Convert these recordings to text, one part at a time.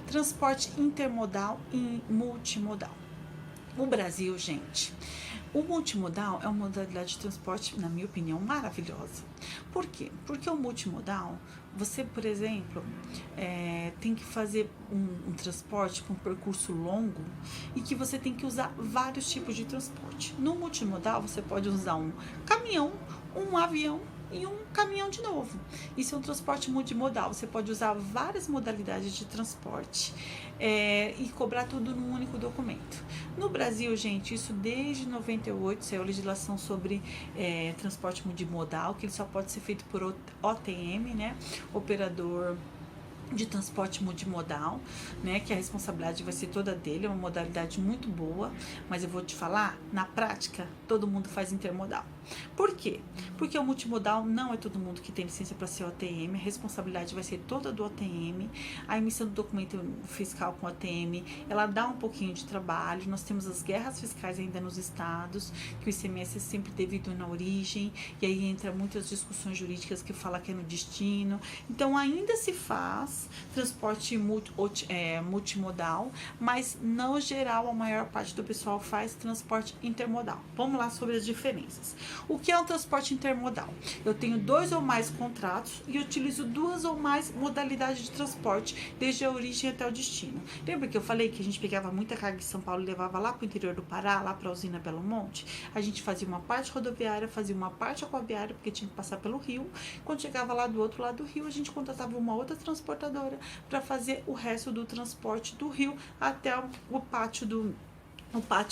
transporte intermodal e multimodal. O Brasil, gente, o multimodal é uma modalidade de transporte, na minha opinião, maravilhosa. Por quê? Porque o multimodal, você, por exemplo, tem que fazer um transporte com um percurso longo e que você tem que usar vários tipos de transporte. No multimodal, você pode usar um caminhão, um avião e um caminhão de novo. Isso é um transporte multimodal. Você pode usar várias modalidades de transporte e cobrar tudo num único documento. No Brasil, gente, isso desde 98 saiu a legislação sobre transporte multimodal, que ele só pode ser feito por OTM, né? Operador de transporte multimodal, né, que a responsabilidade vai ser toda dele, é uma modalidade muito boa, mas eu vou te falar, na prática, todo mundo faz intermodal. Por quê? Porque o multimodal não é todo mundo que tem licença para ser OTM, a responsabilidade vai ser toda do OTM, a emissão do documento fiscal com OTM, ela dá um pouquinho de trabalho, nós temos as guerras fiscais ainda nos estados, que o ICMS é sempre devido na origem, e aí entra muitas discussões jurídicas que falam que é no destino, então ainda se faz transporte multimodal, mas no geral a maior parte do pessoal faz transporte intermodal. Vamos lá sobre as diferenças. O que é um transporte intermodal? Eu tenho 2 ou mais contratos e utilizo 2 ou mais modalidades de transporte, desde a origem até o destino. Lembra que eu falei que a gente pegava muita carga de São Paulo e levava lá para o interior do Pará, lá para a usina Belo Monte? A gente fazia uma parte rodoviária, fazia uma parte aquaviária, porque tinha que passar pelo rio. Quando chegava lá do outro lado do rio, a gente contratava uma outra transportadora para fazer o resto do transporte do rio até o pátio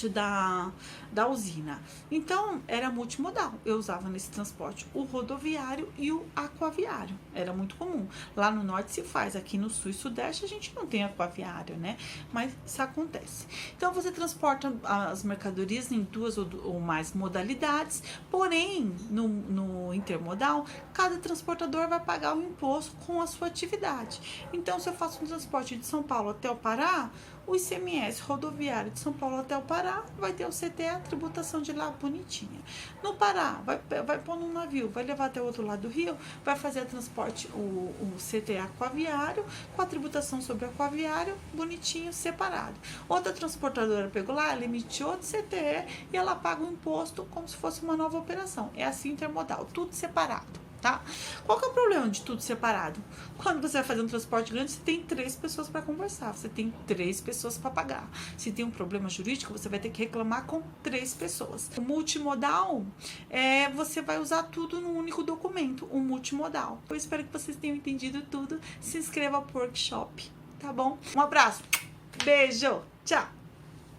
da usina. Então, era multimodal. Eu usava nesse transporte o rodoviário e o aquaviário. Era muito comum. Lá no norte se faz, aqui no sul e sudeste a gente não tem aquaviário, né? Mas isso acontece. Então, você transporta as mercadorias em 2 ou mais modalidades, porém, no intermodal, cada transportador vai pagar o imposto com a sua atividade. Então, se eu faço um transporte de São Paulo até o Pará, o ICMS rodoviário de São Paulo até o Pará vai ter o CT, a tributação de lá bonitinha. No Pará, vai pôr num navio, vai levar até o outro lado do rio, vai fazer a transporte, o CT aquaviário, com a tributação sobre o aquaviário, bonitinho, separado. Outra transportadora pegou lá, ela emitiu outro CTE e ela paga o imposto como se fosse uma nova operação. É assim intermodal, tudo separado. Tá? Qual que é o problema de tudo separado? Quando você vai fazer um transporte grande, você tem 3 pessoas para conversar, você tem 3 pessoas para pagar. Se tem um problema jurídico, você vai ter que reclamar com 3 pessoas. O multimodal, você vai usar tudo num único documento, o multimodal. Eu espero que vocês tenham entendido tudo. Se inscreva pro workshop, tá bom? Um abraço, beijo, tchau!